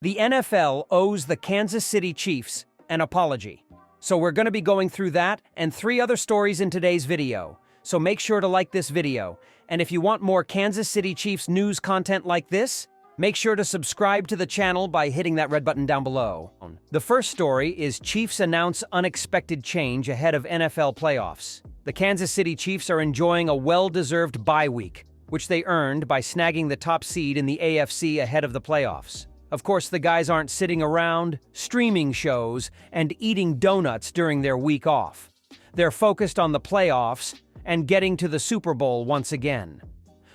The NFL owes the Kansas City Chiefs an apology. So we're going to be going through that and 3 other stories in today's video. So make sure to like this video. And if you want more Kansas City Chiefs news content like this, make sure to subscribe to the channel by hitting that red button down below. The first story is Chiefs announce unexpected change ahead of NFL playoffs. The Kansas City Chiefs are enjoying a well-deserved bye week, which they earned by snagging the top seed in the AFC ahead of the playoffs. Of course, the guys aren't sitting around, streaming shows, and eating donuts during their week off. They're focused on the playoffs and getting to the Super Bowl once again.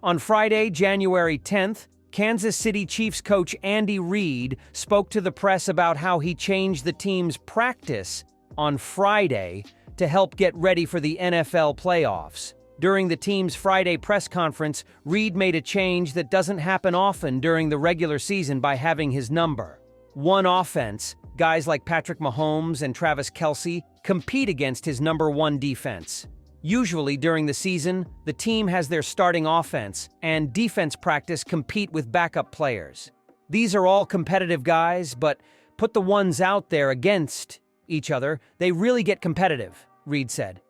On Friday, January 10th, Kansas City Chiefs coach Andy Reid spoke to the press about how he changed the team's practice on Friday to help get ready for the NFL playoffs. During the team's Friday press conference, Reid made a change that doesn't happen often during the regular season by having his number. One offense, guys like Patrick Mahomes and Travis Kelce, compete against his number 1 defense. Usually during the season, the team has their starting offense and defense practice compete with backup players. These are all competitive guys, but put the ones out there against each other, they really get competitive, Reid said.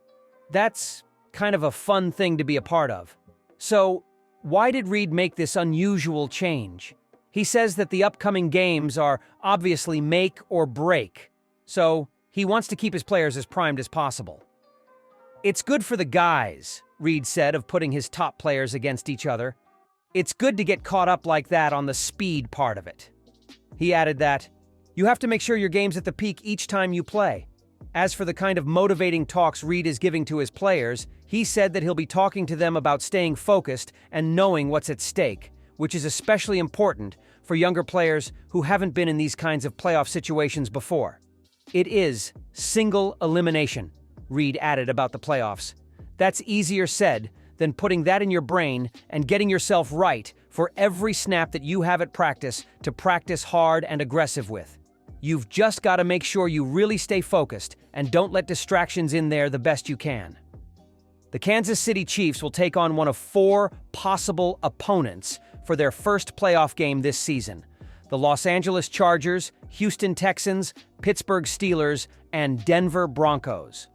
That's kind of a fun thing to be a part of. So, why did Reid make this unusual change? He says that the upcoming games are obviously make or break, so he wants to keep his players as primed as possible. It's good for the guys, Reid said of putting his top players against each other. It's good to get caught up like that on the speed part of it. He added that, you have to make sure your game's at the peak each time you play. As for the kind of motivating talks Reid is giving to his players, he said that he'll be talking to them about staying focused and knowing what's at stake, which is especially important for younger players who haven't been in these kinds of playoff situations before. It is single elimination, Reid added about the playoffs. That's easier said than putting that in your brain and getting yourself right for every snap that you have at practice to practice hard and aggressive with. You've just got to make sure you really stay focused and don't let distractions in there the best you can. The Kansas City Chiefs will take on one of 4 possible opponents for their first playoff game this season: the Los Angeles Chargers, Houston Texans, Pittsburgh Steelers, and Denver Broncos.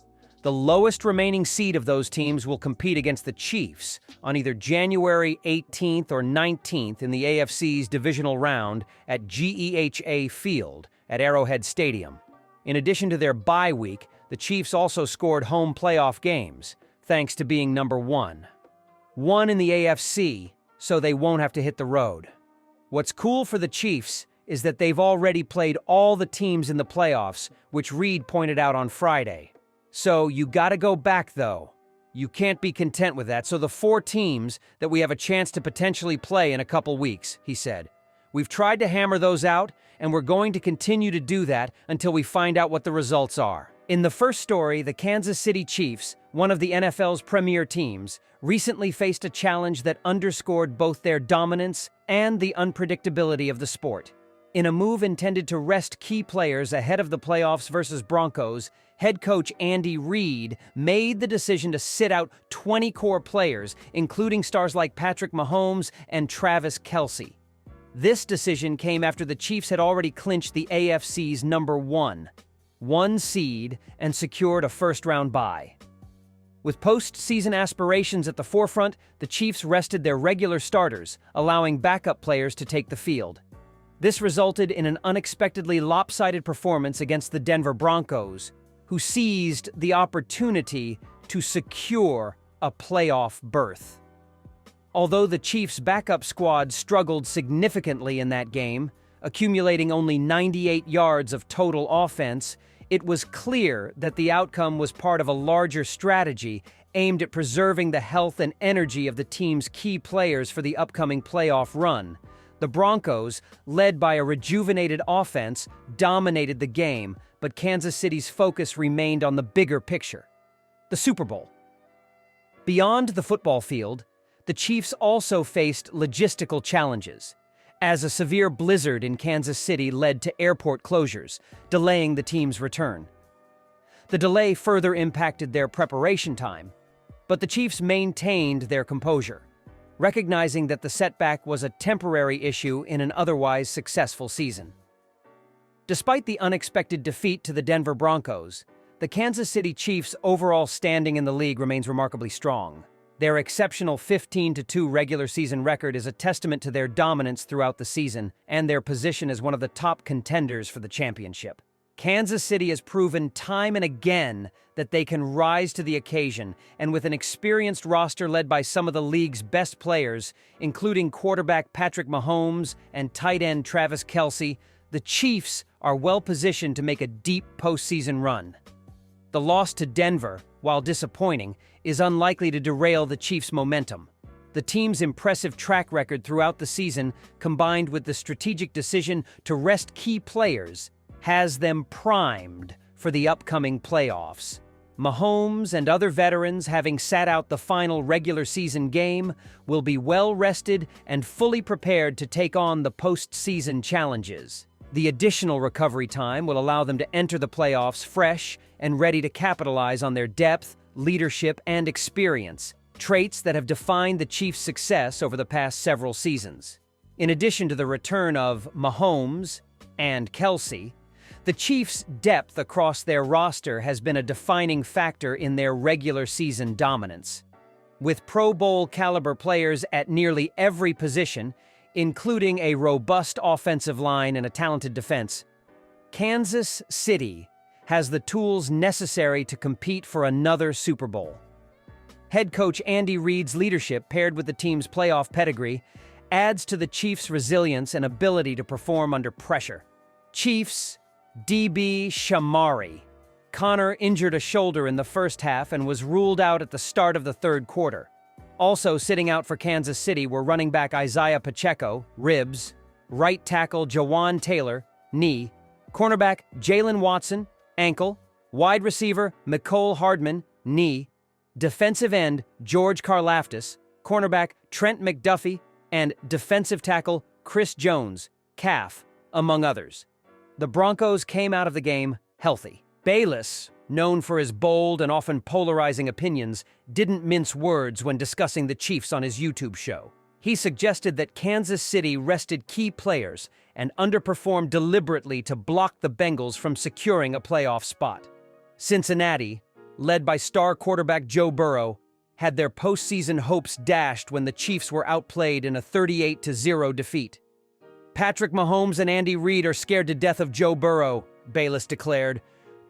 The lowest remaining seed of those teams will compete against the Chiefs on either January 18th or 19th in the AFC's divisional round at GEHA Field at Arrowhead Stadium. In addition to their bye week, the Chiefs also scored home playoff games, thanks to being number 1 in the AFC, so they won't have to hit the road. What's cool for the Chiefs is that they've already played all the teams in the playoffs, which Reid pointed out on Friday. So you gotta go back, though. You can't be content with that, so the 4 teams that we have a chance to potentially play in a couple weeks, he said. We've tried to hammer those out, and we're going to continue to do that until we find out what the results are. In the first story, the Kansas City Chiefs, one of the NFL's premier teams, recently faced a challenge that underscored both their dominance and the unpredictability of the sport. In a move intended to rest key players ahead of the playoffs versus Broncos, head coach Andy Reid made the decision to sit out 20 core players, including stars like Patrick Mahomes and Travis Kelce. This decision came after the Chiefs had already clinched the AFC's number 1 seed and secured a first-round bye. With postseason aspirations at the forefront, the Chiefs rested their regular starters, allowing backup players to take the field. This resulted in an unexpectedly lopsided performance against the Denver Broncos, who seized the opportunity to secure a playoff berth. Although the Chiefs' backup squad struggled significantly in that game, accumulating only 98 yards of total offense, it was clear that the outcome was part of a larger strategy aimed at preserving the health and energy of the team's key players for the upcoming playoff run. The Broncos, led by a rejuvenated offense, dominated the game, but Kansas City's focus remained on the bigger picture: the Super Bowl. Beyond the football field, the Chiefs also faced logistical challenges, as a severe blizzard in Kansas City led to airport closures, delaying the team's return. The delay further impacted their preparation time, but the Chiefs maintained their composure, recognizing that the setback was a temporary issue in an otherwise successful season. Despite the unexpected defeat to the Denver Broncos, the Kansas City Chiefs' overall standing in the league remains remarkably strong. Their exceptional 15-2 regular season record is a testament to their dominance throughout the season and their position as one of the top contenders for the championship. Kansas City has proven time and again that they can rise to the occasion, and with an experienced roster led by some of the league's best players, including quarterback Patrick Mahomes and tight end Travis Kelce, the Chiefs are well-positioned to make a deep postseason run. The loss to Denver, while disappointing, is unlikely to derail the Chiefs' momentum. The team's impressive track record throughout the season, combined with the strategic decision to rest key players, has them primed for the upcoming playoffs. Mahomes and other veterans, having sat out the final regular season game, will be well-rested and fully prepared to take on the postseason challenges. The additional recovery time will allow them to enter the playoffs fresh and ready to capitalize on their depth, leadership, and experience, traits that have defined the Chiefs' success over the past several seasons. In addition to the return of Mahomes and Kelce, the Chiefs' depth across their roster has been a defining factor in their regular season dominance. With Pro Bowl caliber players at nearly every position, including a robust offensive line and a talented defense, Kansas City has the tools necessary to compete for another Super Bowl. Head coach Andy Reid's leadership, paired with the team's playoff pedigree, adds to the Chiefs' resilience and ability to perform under pressure. Chiefs DB Shamari Connor injured a shoulder in the first half and was ruled out at the start of the third quarter. Also sitting out for Kansas City were running back Isaiah Pacheco, ribs, right tackle Jawan Taylor, knee, cornerback Jalen Watson, ankle, wide receiver Mecole Hardman, knee, defensive end George Karlaftis, cornerback Trent McDuffie, and defensive tackle Chris Jones, calf, among others. The Broncos came out of the game healthy. Bayless, known for his bold and often polarizing opinions, didn't mince words when discussing the Chiefs on his YouTube show. He suggested that Kansas City rested key players and underperformed deliberately to block the Bengals from securing a playoff spot. Cincinnati, led by star quarterback Joe Burrow, had their postseason hopes dashed when the Chiefs were outplayed in a 38-0 defeat. Patrick Mahomes and Andy Reid are scared to death of Joe Burrow, Bayless declared,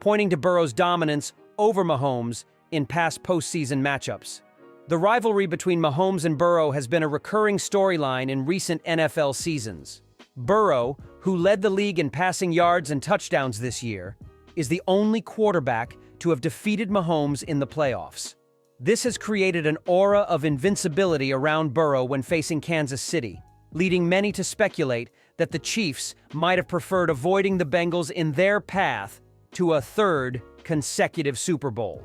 pointing to Burrow's dominance over Mahomes in past postseason matchups. The rivalry between Mahomes and Burrow has been a recurring storyline in recent NFL seasons. Burrow, who led the league in passing yards and touchdowns this year, is the only quarterback to have defeated Mahomes in the playoffs. This has created an aura of invincibility around Burrow when facing Kansas City, leading many to speculate that the Chiefs might have preferred avoiding the Bengals in their path to a third consecutive Super Bowl.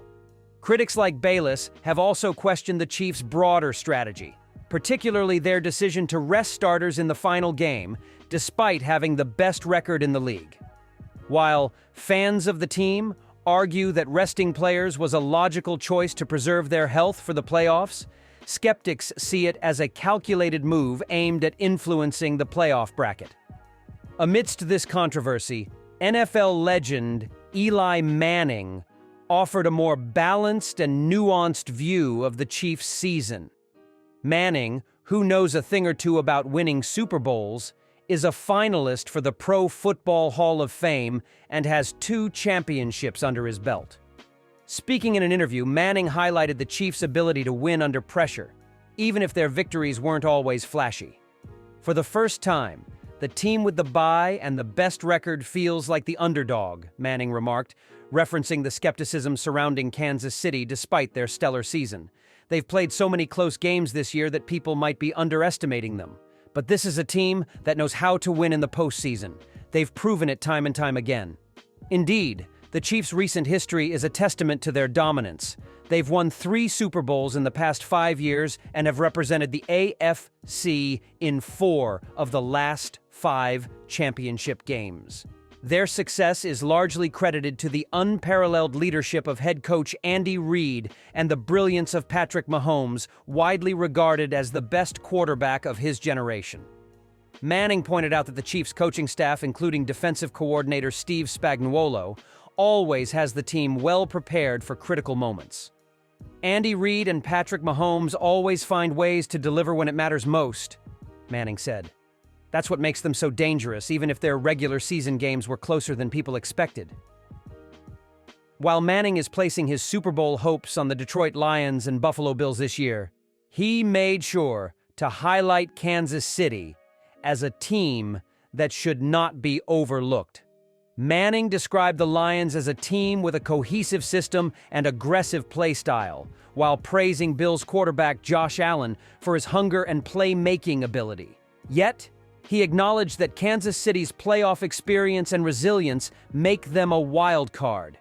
Critics like Bayless have also questioned the Chiefs' broader strategy, particularly their decision to rest starters in the final game, despite having the best record in the league. While fans of the team argue that resting players was a logical choice to preserve their health for the playoffs, skeptics see it as a calculated move aimed at influencing the playoff bracket. Amidst this controversy, NFL legend Eli Manning offered a more balanced and nuanced view of the Chiefs' season. Manning, who knows a thing or two about winning Super Bowls, is a finalist for the Pro Football Hall of Fame and has 2 championships under his belt. Speaking in an interview, Manning highlighted the Chiefs' ability to win under pressure, even if their victories weren't always flashy. For the first time, the team with the bye and the best record feels like the underdog, Manning remarked, referencing the skepticism surrounding Kansas City despite their stellar season. They've played so many close games this year that people might be underestimating them. But this is a team that knows how to win in the postseason. They've proven it time and time again. Indeed, the Chiefs' recent history is a testament to their dominance. They've won 3 Super Bowls in the past 5 years and have represented the AFC in 4 of the last 5 championship games. Their success is largely credited to the unparalleled leadership of head coach Andy Reid and the brilliance of Patrick Mahomes, widely regarded as the best quarterback of his generation. Manning pointed out that the Chiefs' coaching staff, including defensive coordinator Steve Spagnuolo, always has the team well prepared for critical moments. Andy Reid and Patrick Mahomes always find ways to deliver when it matters most, Manning said. That's what makes them so dangerous, even if their regular season games were closer than people expected. While Manning is placing his Super Bowl hopes on the Detroit Lions and Buffalo Bills this year, he made sure to highlight Kansas City as a team that should not be overlooked. Manning described the Lions as a team with a cohesive system and aggressive play style, while praising Bills quarterback Josh Allen for his hunger and playmaking ability. Yet, he acknowledged that Kansas City's playoff experience and resilience make them a wild card.